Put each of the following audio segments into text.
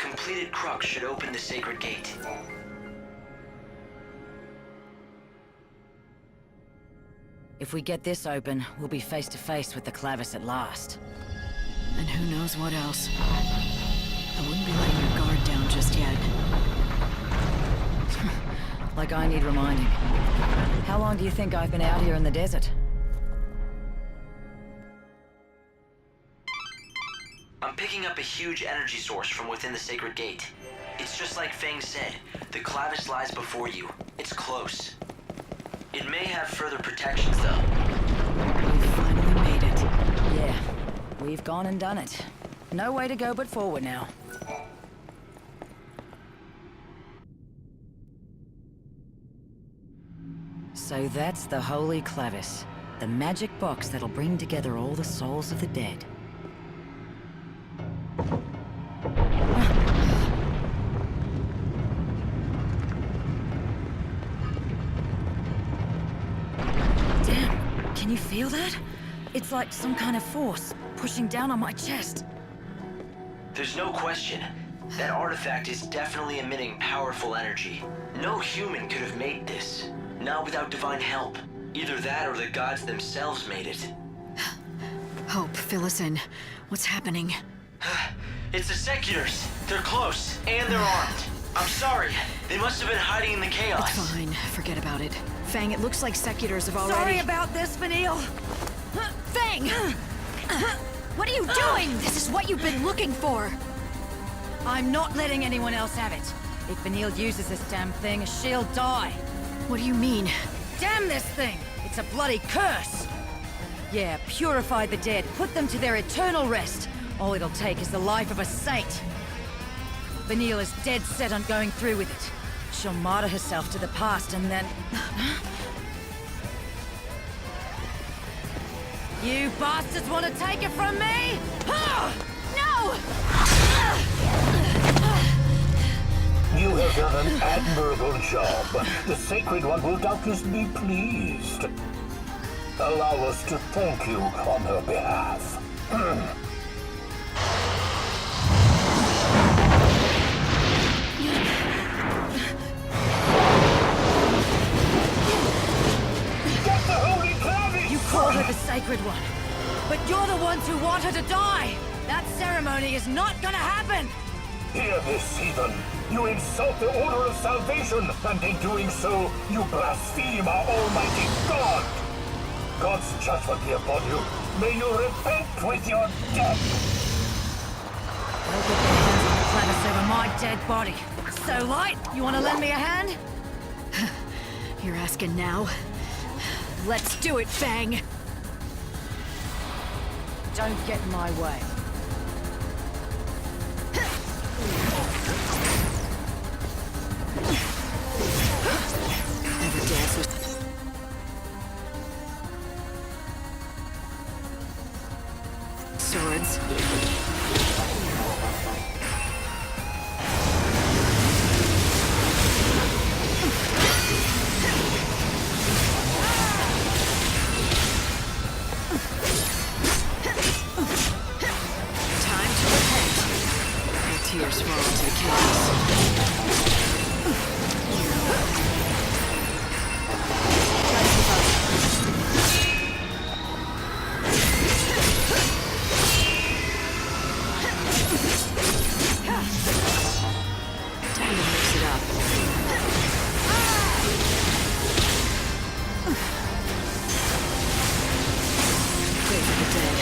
completed crux should open the sacred gate. If we get this open, we'll be face to face with the Clavis at last. And who knows what else. I wouldn't be letting your guard down just yet. Like I need reminding. How long do you think I've been out here in the desert? I'm picking up a huge energy source from within the sacred gate. It's just like Feng said, the Clavis lies before you. It's close. It may have further protections though. We finally made it. Yeah, we've gone and done it. No way to go but forward now. So that's the Holy Clavis, the magic box that'll bring together all the souls of the dead. Damn, can you feel that? It's like some kind of force pushing down on my chest. There's no question. That artifact is definitely emitting powerful energy. No human could have made this. Not without divine help. Either that or the gods themselves made it. Hope, fill us in. What's happening? It's the Seculars. They're close, and they're armed. I'm sorry. They must have been hiding in the chaos. It's fine. Forget about it. Fang, it looks like Seculars have already... Sorry about this, Vanille. Fang! What are you doing? This is what you've been looking for! I'm not letting anyone else have it. If Vanille uses this damn thing, she'll die. What do you mean? Damn this thing! It's a bloody curse! Yeah, purify the dead, put them to their eternal rest. All it'll take is the life of a saint. Vanille is dead set on going through with it. She'll martyr herself to the past and then... You bastards want to take it from me? No! You have done an admirable job. The Sacred One will doubtless be pleased. Allow us to thank you on her behalf. Get the Holy Clavis! You call her the Sacred One, but you're the ones who want her to die! That ceremony is not gonna happen! Hear this, heathen! You insult the Order of Salvation, and in doing so, you blaspheme our Almighty God! God's judgment be upon you. May you repent with your death! They'll get their hands on the Clavis over my dead body. So, Light, you want to lend me a hand? You're asking now? Let's do it, Fang! Don't get in my way. Never dance with... Swords. Time to repent. My tears fall into the chaos. Time to mix it up. Pray for the dead.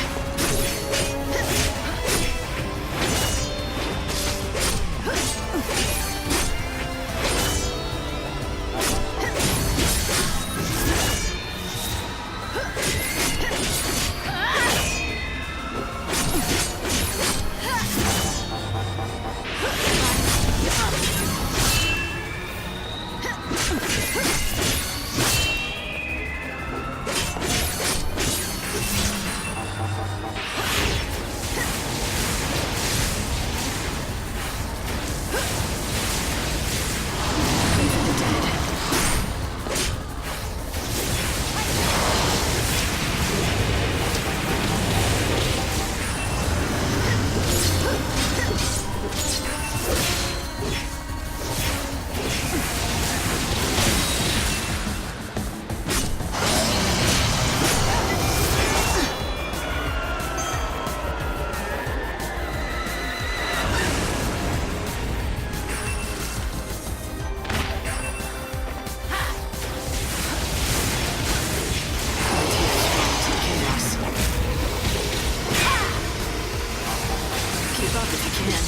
Give up if you can.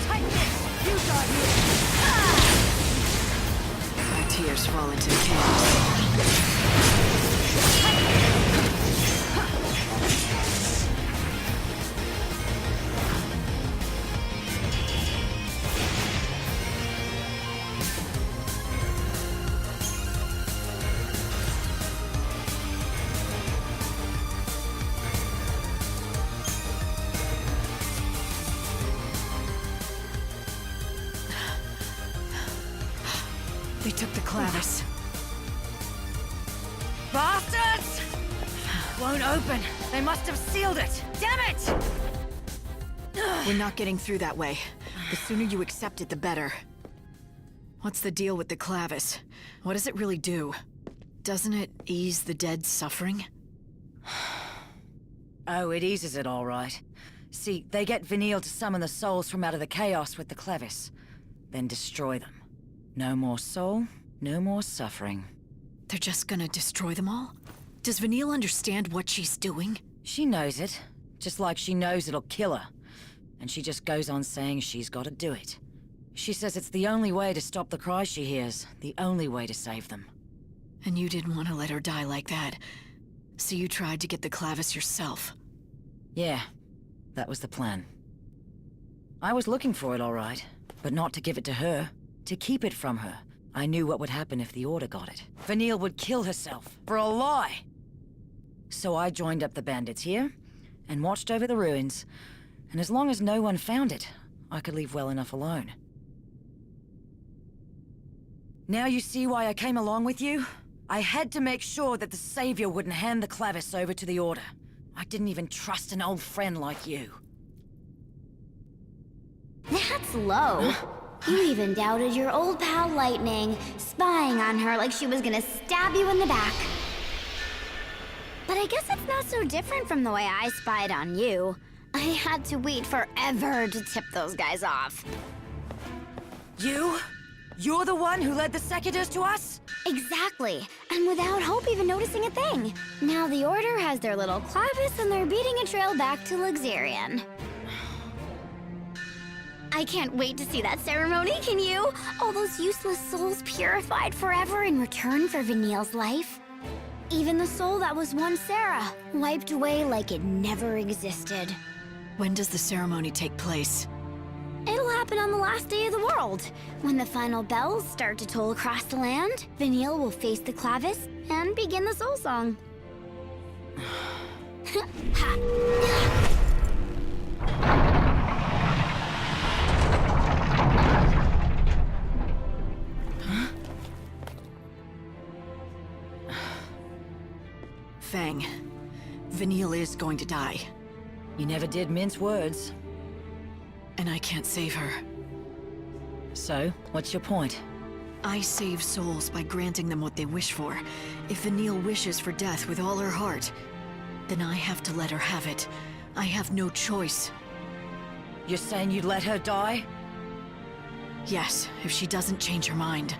Take this! You got here! Our tears fall into the chaos. They took the Clavis. Bastards! Won't open. They must have sealed it. Damn it! We're not getting through that way. The sooner you accept it, the better. What's the deal with the Clavis? What does it really do? Doesn't it ease the dead's suffering? Oh, it eases it all right. See, they get Vanille to summon the souls from out of the chaos with the Clavis, then destroy them. No more soul, no more suffering. They're just gonna destroy them all? Does Vanille understand what she's doing? She knows it, just like she knows it'll kill her. And she just goes on saying she's gotta do it. She says it's the only way to stop the cries she hears, the only way to save them. And you didn't want to let her die like that. So you tried to get the Clavis yourself. Yeah, that was the plan. I was looking for it all right, but not to give it to her. To keep it from her. I knew what would happen if the Order got it. Vanille would kill herself, for a lie! So I joined up the bandits here, and watched over the ruins, and as long as no one found it, I could leave well enough alone. Now you see why I came along with you? I had to make sure that the Savior wouldn't hand the Clavis over to the Order. I didn't even trust an old friend like you. That's low. You even doubted your old pal Lightning, spying on her like she was gonna stab you in the back. But I guess it's not so different from the way I spied on you. I had to wait forever to tip those guys off. You? You're the one who led the Secuitors to us? Exactly, and without Hope even noticing a thing. Now the Order has their little Clavis and they're beating a trail back to Luxarian. I can't wait to see that ceremony, can you? All those useless souls purified forever in return for Vanille's life. Even the soul that was once Sarah, wiped away like it never existed. When does the ceremony take place? It'll happen on the last day of the world. When the final bells start to toll across the land, Vanille will face the Clavis and begin the soul song. Ha. Fang, Vanille is going to die. You never did mince words. And I can't save her. So, what's your point? I save souls by granting them what they wish for. If Vanille wishes for death with all her heart, then I have to let her have it. I have no choice. You're saying you'd let her die? Yes, if she doesn't change her mind.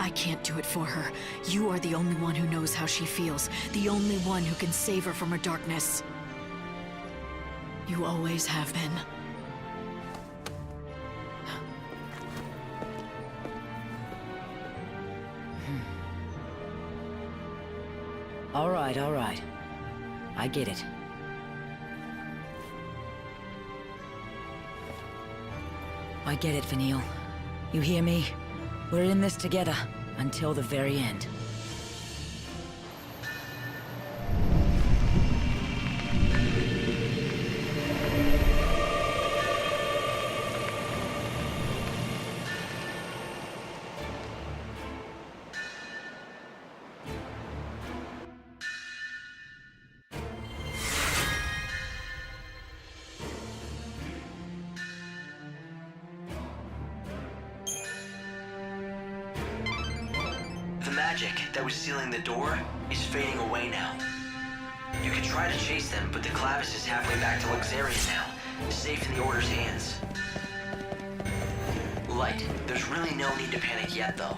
I can't do it for her. You are the only one who knows how she feels. The only one who can save her from her darkness. You always have been. All right, all right. I get it. I get it, Vanille. You hear me? We're in this together, until the very end. The magic that was sealing the door is fading away now. You can try to chase them, but the Clavis is halfway back to Luxarian now, safe in the Order's hands. Light, there's really no need to panic yet, though.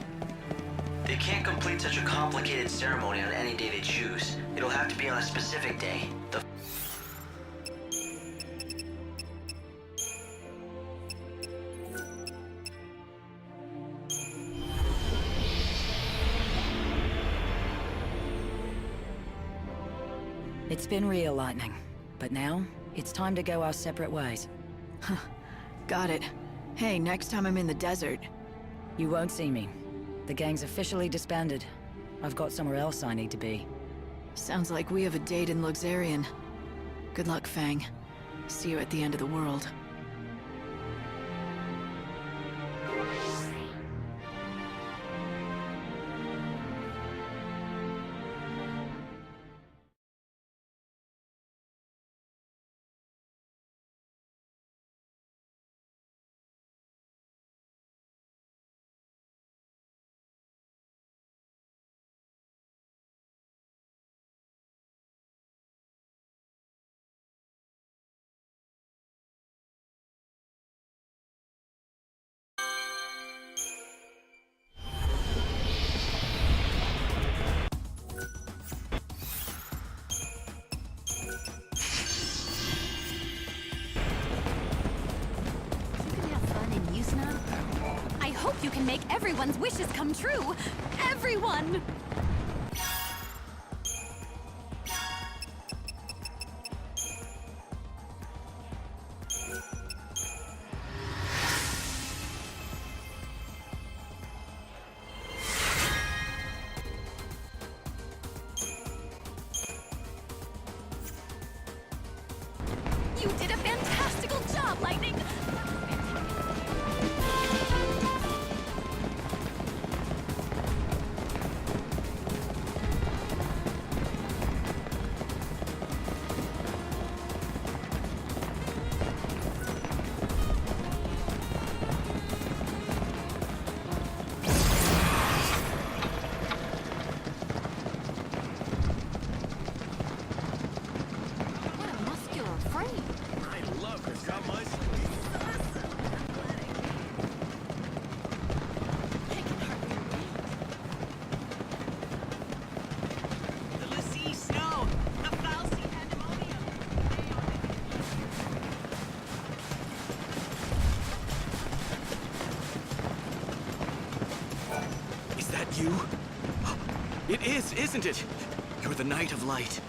They can't complete such a complicated ceremony on any day they choose. It'll have to be on a specific day. It's been real, Lightning. But now, it's time to go our separate ways. Got it. Hey, next time I'm in the desert. You won't see me. The gang's officially disbanded. I've got somewhere else I need to be. Sounds like we have a date in Luxarian. Good luck, Fang. See you at the end of the world. I hope you can make everyone's wishes come true! Everyone! You did a fantastical job, Lightning! What a muscular frame! I love this on my sleeve. The Lassie snow, the Falsi pandemonium. Is that you? It is, isn't it? You're the Knight of Light.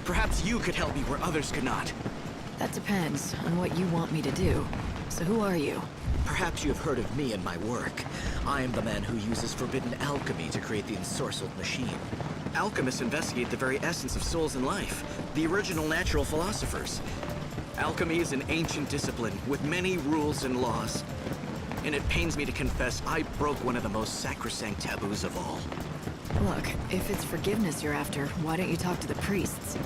Perhaps you could help me where others could not. That depends on what you want me to do. So who are you? Perhaps you have heard of me and my work. I am the man who uses forbidden alchemy to create the ensorcelled machine. Alchemists investigate the very essence of souls and life, the original natural philosophers. Alchemy is an ancient discipline with many rules and laws. And it pains me to confess I broke one of the most sacrosanct taboos of all. Look, if it's forgiveness you're after, why don't you talk to the priests?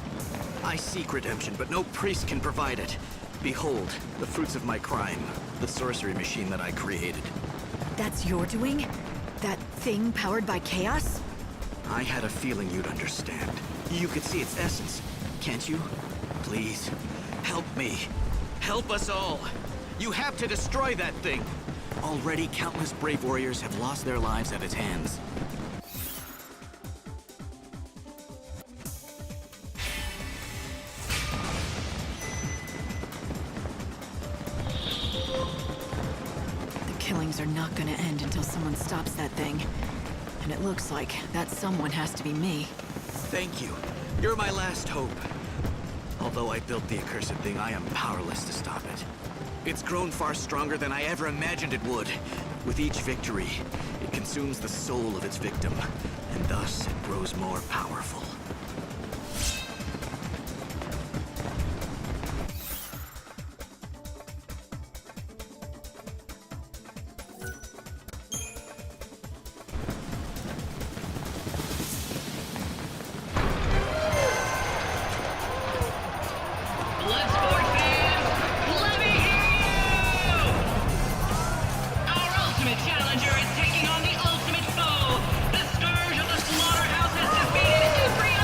I seek redemption, but no priest can provide it. Behold, the fruits of my crime, the sorcery machine that I created. That's your doing? That thing powered by chaos? I had a feeling you'd understand. You could see its essence, can't you? Please, help me. Help us all. You have to destroy that thing. Already, countless brave warriors have lost their lives at its hands. The killings are not gonna end until someone stops that thing. And it looks like that someone has to be me. Thank you. You're my last hope. Although I built the accursed thing, I am powerless to stop it. It's grown far stronger than I ever imagined it would. With each victory, it consumes the soul of its victim, and thus it grows more powerful. Bloodsport fans, let me hear you! Our ultimate challenger is taking on the ultimate foe. The scourge of the slaughterhouse has defeated every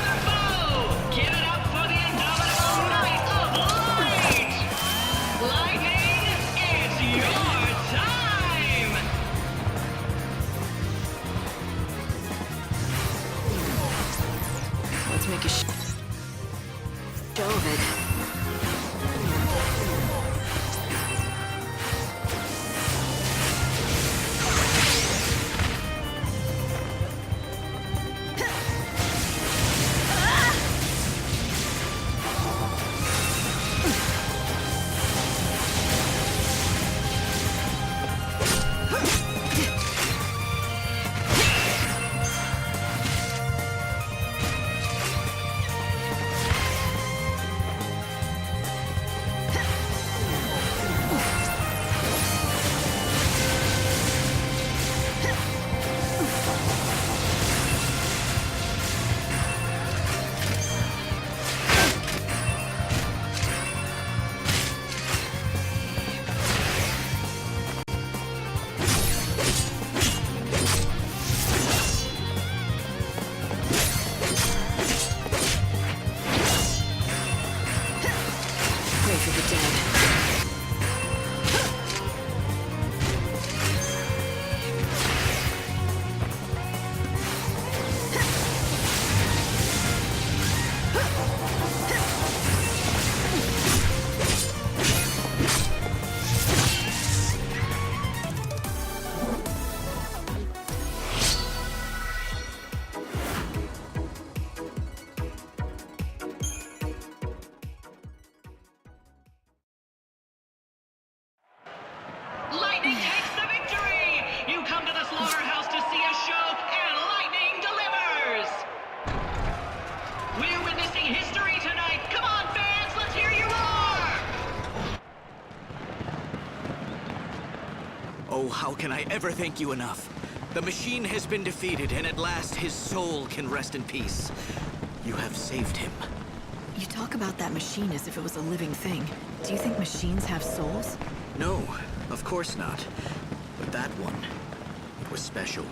How can I ever thank you enough? The machine has been defeated, and at last his soul can rest in peace. You have saved him. You talk about that machine as if it was a living thing. Do you think machines have souls? No, of course not. But that one, it was special.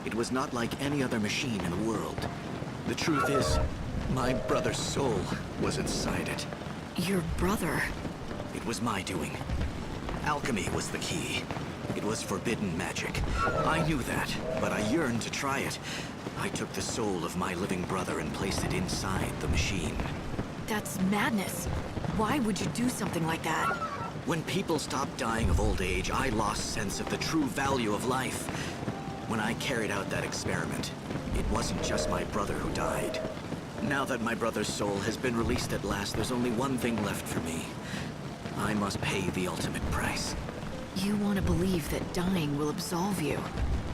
It was not like any other machine in the world. The truth is, my brother's soul was inside it. Your brother? It was my doing. Alchemy was the key. It was forbidden magic. I knew that, but I yearned to try it. I took the soul of my living brother and placed it inside the machine. That's madness. Why would you do something like that? When people stopped dying of old age, I lost sense of the true value of life. When I carried out that experiment, it wasn't just my brother who died. Now that my brother's soul has been released at last, there's only one thing left for me. I must pay the ultimate price. You want to believe that dying will absolve you,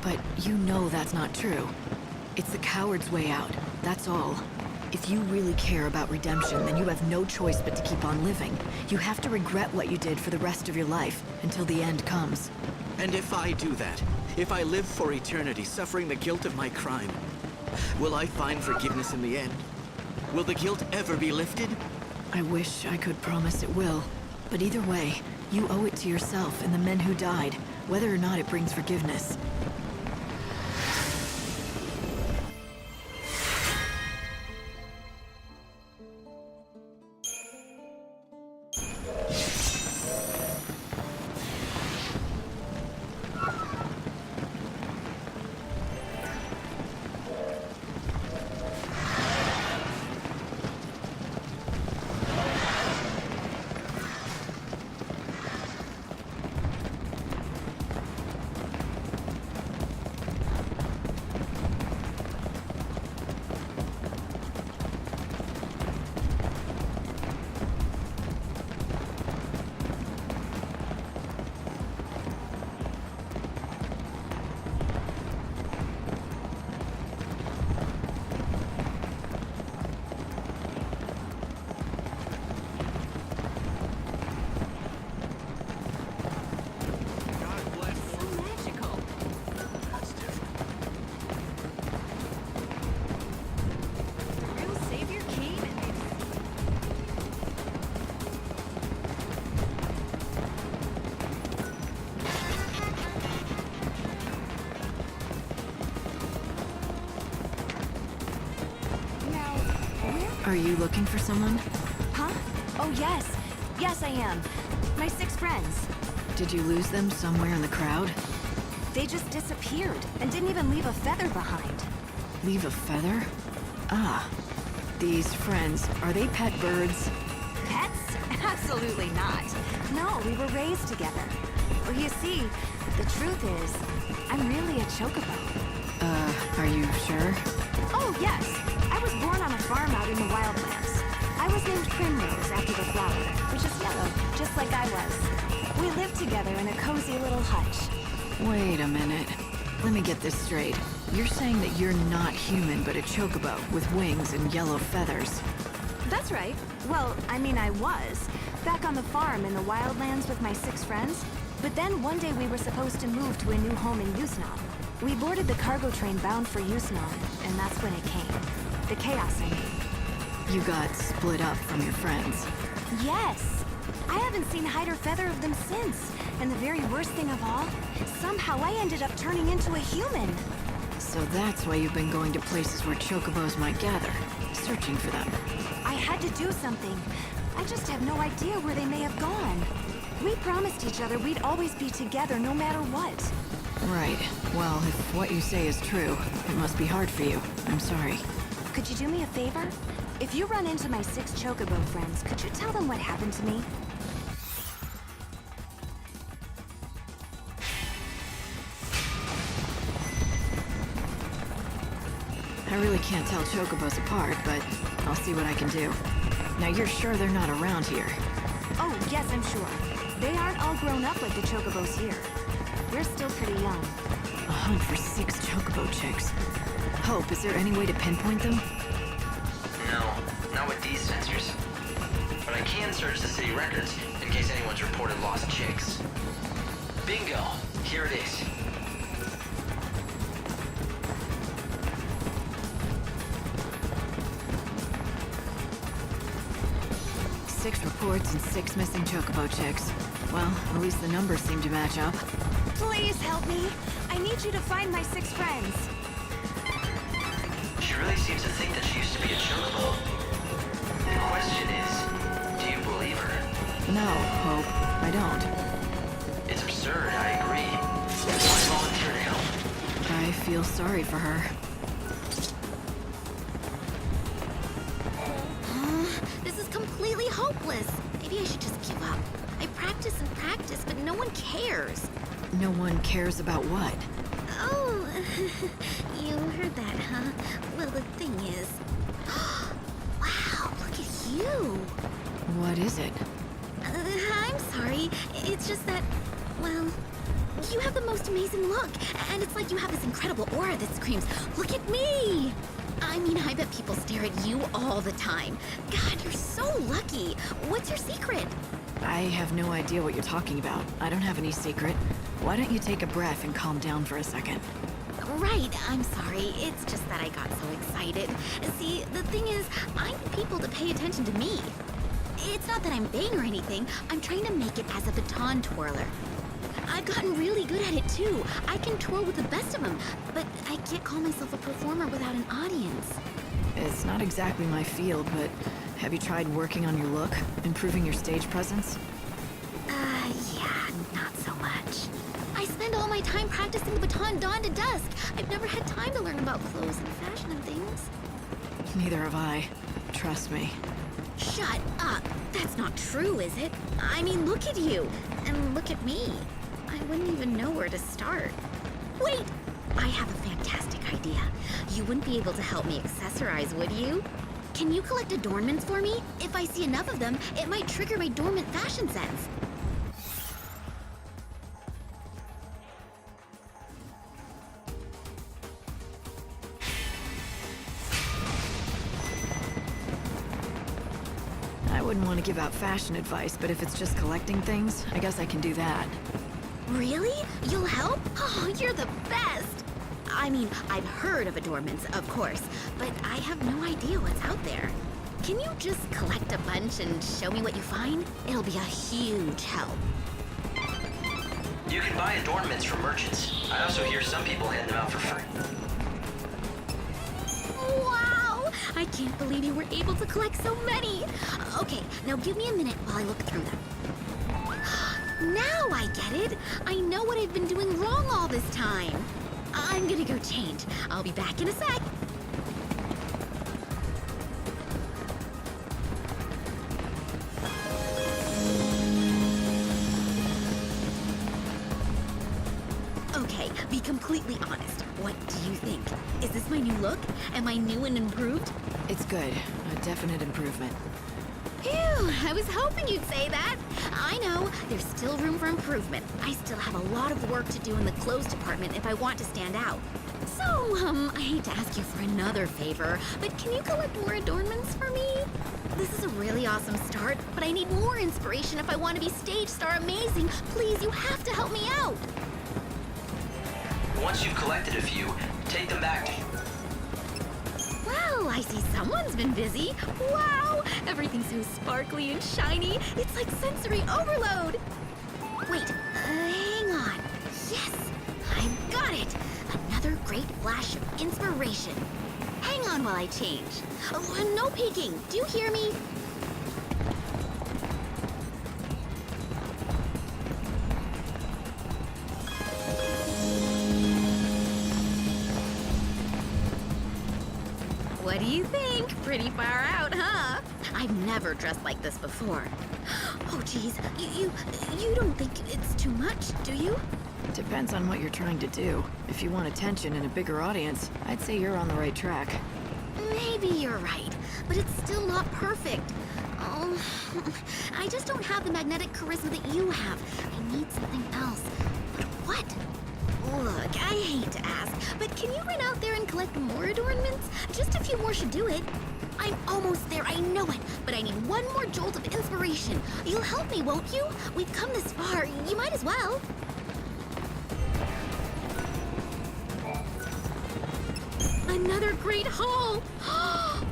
but you know that's not true. It's the coward's way out, that's all. If you really care about redemption, then you have no choice but to keep on living. You have to regret what you did for the rest of your life, until the end comes. And if I do that, if I live for eternity suffering the guilt of my crime, will I find forgiveness in the end? Will the guilt ever be lifted? I wish I could promise it will. But either way, you owe it to yourself and the men who died, whether or not it brings forgiveness. Are you looking for someone? Huh? Oh, yes. Yes, I am. My 6 friends. Did you lose them somewhere in the crowd? They just disappeared and didn't even leave a feather behind. Leave a feather? Ah. These friends, are they pet birds? Pets? Absolutely not. No, we were raised together. Well, you see, the truth is, I'm really a chocobo. Are you sure? Oh, yes. I was born on a farm out in the wildlands. I was named Primrose after the flower, which is yellow, just like I was. We lived together in a cozy little hutch. Wait a minute. Let me get this straight. You're saying that you're not human, but a chocobo with wings and yellow feathers. That's right. Well, I mean, I was. Back on the farm in the wildlands with my 6 friends. But then one day we were supposed to move to a new home in Yusnam. We boarded the cargo train bound for Yusnam, and that's when it came. The chaos, I mean. You got split up from your friends. Yes! I haven't seen hide or feather of them since. And the very worst thing of all, somehow I ended up turning into a human. So that's why you've been going to places where chocobos might gather, searching for them. I had to do something. I just have no idea where they may have gone. We promised each other we'd always be together no matter what. Right. Well, if what you say is true, it must be hard for you. I'm sorry. Could you do me a favor? If you run into my 6 chocobo friends, could you tell them what happened to me? I really can't tell chocobos apart, but I'll see what I can do. Now, you're sure they're not around here? Oh, yes, I'm sure. They aren't all grown up like the chocobos here. We're still pretty young. A hunt for 6 chocobo chicks. Hope, is there any way to pinpoint them? No, not with these sensors. But I can search the city records in case anyone's reported lost chicks. Bingo! Here it is. Six reports and 6 missing Chocobo chicks. Well, at least the numbers seem to match up. Please help me. I need you to find my 6 friends. She really seems to think that she used to be a chocobo. The question is, do you believe her? No, Hope, I don't. It's absurd, I agree. Why volunteer to help? I feel sorry for her. This is completely hopeless. Maybe I should just give up. I practice and practice, but no one cares. No one cares about what? Oh, you heard that, huh? Well, the thing is... Wow, look at you. What is it? I'm sorry. It's just that, well, you have the most amazing look. And it's like you have this incredible aura that screams, look at me! I mean, I bet people stare at you all the time. God, you're so lucky. What's your secret? I have no idea what you're talking about. I don't have any secret. Why don't you take a breath and calm down for a second? Right, I'm sorry. It's just that I got so excited. See, the thing is, I need people to pay attention to me. It's not that I'm vain or anything. I'm trying to make it as a baton twirler. I've gotten really good at it too. I can twirl with the best of them, but I can't call myself a performer without an audience. It's not exactly my field, but have you tried working on your look? Improving your stage presence? Yeah, not so much. I spend all my time practicing the baton dawn to dusk. I've never had time to learn about clothes and fashion and things. Neither have I. Trust me. Shut up! That's not true, is it? I mean, look at you! And look at me. I wouldn't even know where to start. Wait! I have a fantastic idea. You wouldn't be able to help me accessorize, would you? Can you collect adornments for me? If I see enough of them, it might trigger my dormant fashion sense. I wouldn't want to give out fashion advice, but if it's just collecting things, I guess I can do that. Really? You'll help? Oh, you're the best! I mean, I've heard of adornments, of course, but I have no idea what's out there. Can you just collect a bunch and show me what you find? It'll be a huge help. You can buy adornments from merchants. I also hear some people hand them out for free. Wow! I can't believe you were able to collect so many! Okay, now give me a minute while I look through them. Now I get it! I know what I've been doing wrong all this time. I'm gonna go change. I'll be back in a sec. Okay, be completely honest. What do you think? Is this my new look? Am I new and improved? It's good. A definite improvement. Phew, I was hoping you'd say that. I know, there's still room for improvement. I still have a lot of work to do in the clothes department if I want to stand out. So, I hate to ask you for another favor, but can you collect more adornments for me? This is a really awesome start, but I need more inspiration if I want to be stage star amazing. Please, you have to help me out. Once you've collected a few, take them back to you. Well, I see someone's been busy. Wow! Everything's so sparkly and shiny. It's like sensory overload. Wait, hang on. Yes! I've got it! Another great flash of inspiration. Hang on while I change. Oh, and no peeking. Do you hear me? What do you think? Pretty far out, huh? I've never dressed like this before. Oh, geez. You don't think it's too much, do you? Depends on what you're trying to do. If you want attention and a bigger audience, I'd say you're on the right track. Maybe you're right, but it's still not perfect. Oh, I just don't have the magnetic charisma that you have. I need something else. But what? Look, I hate to ask, but can you run out there and collect more adornments? Just a few more should do it. I'm almost there, I know it, but I need one more jolt of inspiration. You'll help me, won't you? We've come this far, you might as well. Another great haul! Oh,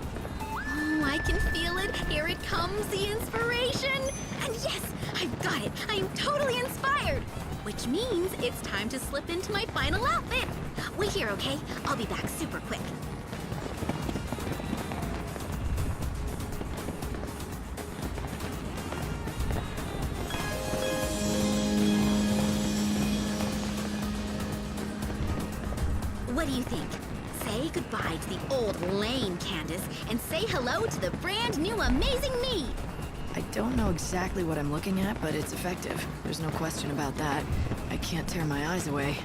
I can feel it. Here it comes, the inspiration. And yes, I've got it. I am totally inspired. Which means it's time to slip into my final outfit. Wait here, okay? I'll be back super quick. What do you think? Say goodbye to the old lame Candace and say hello to the brand new amazing me! I don't know exactly what I'm looking at, but it's effective. There's no question about that. I can't tear my eyes away.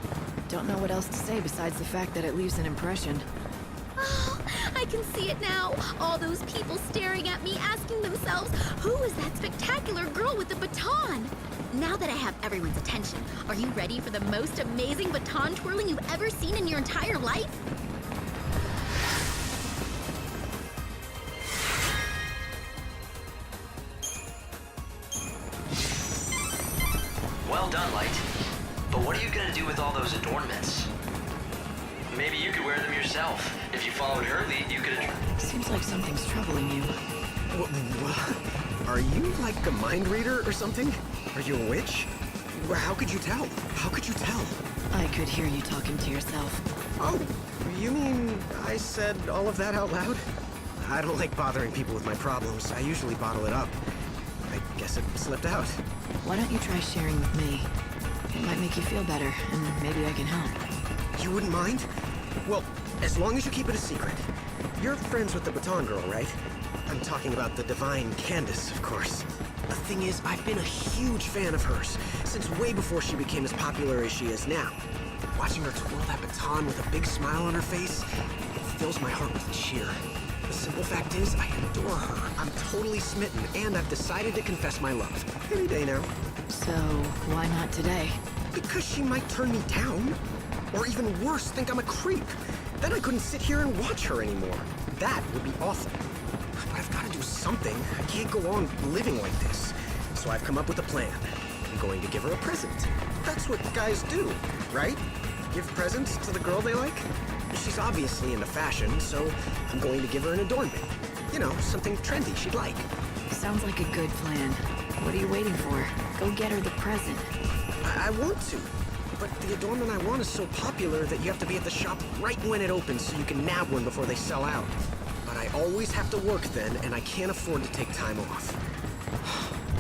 Don't know what else to say besides the fact that it leaves an impression. Oh, I can see it now. All those people staring at me, asking themselves, who is that spectacular girl with the baton? Now that I have everyone's attention, are you ready for the most amazing baton twirling you've ever seen in your entire life? Well done, Light. But what are you gonna do with all those adornments? Maybe you could wear them yourself. If you followed her lead, you could... Seems like something's troubling you. Are you like a mind reader or something? Are you a witch? How could you tell? How could you tell? I could hear you talking to yourself. Oh, you mean I said all of that out loud? I don't like bothering people with my problems. I usually bottle it up. I guess it slipped out. Why don't you try sharing with me? It might make you feel better, and maybe I can help. You wouldn't mind? Well, as long as you keep it a secret. You're friends with the Baton Girl, right? I'm talking about the divine Candace, of course. The thing is, I've been a huge fan of hers, since way before she became as popular as she is now. Watching her twirl that baton with a big smile on her face, it fills my heart with cheer. The simple fact is, I adore her. I'm totally smitten, and I've decided to confess my love. Any day now. So, why not today? Because she might turn me down. Or even worse, think I'm a creep. Then I couldn't sit here and watch her anymore. That would be awful. But I've got to do something. I can't go on living like this. So I've come up with a plan. I'm going to give her a present. That's what guys do, right? Give presents to the girl they like? She's obviously into fashion, so I'm going to give her an adornment. You know, something trendy she'd like. Sounds like a good plan. What are you waiting for? Go get her the present. I want to. But the adornment I want is so popular that you have to be at the shop right when it opens so you can nab one before they sell out. But I always have to work then, and I can't afford to take time off.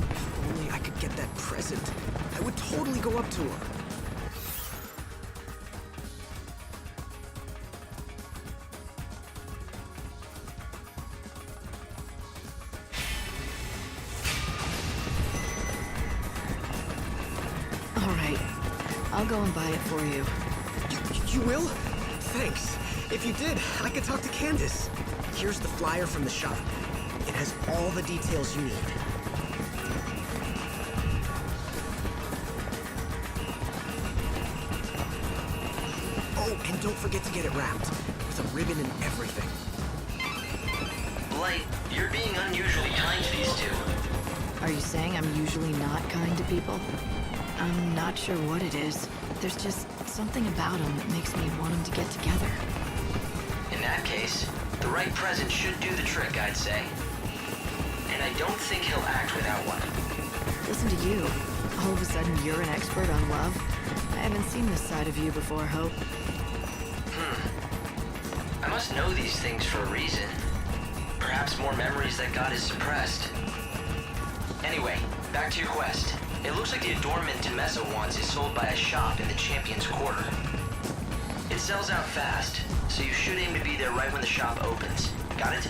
If only I could get that present. I would totally go up to her. All right. I'll go and buy it for you. You will? Thanks. If you did, I could talk to Candace. Here's the flyer from the shop. It has all the details you need. Oh, and don't forget to get it wrapped. With a ribbon and everything. Light, you're being unusually kind to these two. Are you saying I'm usually not kind to people? I'm not sure what it is. There's just something about them that makes me want them to get together. In that case, the right present should do the trick, I'd say. And I don't think he'll act without one. Listen to you. All of a sudden, you're an expert on love? I haven't seen this side of you before, Hope. I must know these things for a reason. Perhaps more memories that God has suppressed. Anyway, back to your quest. It looks like the adornment Temessa wants is sold by a shop in the Champion's Quarter. It sells out fast, so you should aim to be there right when the shop opens. Got it?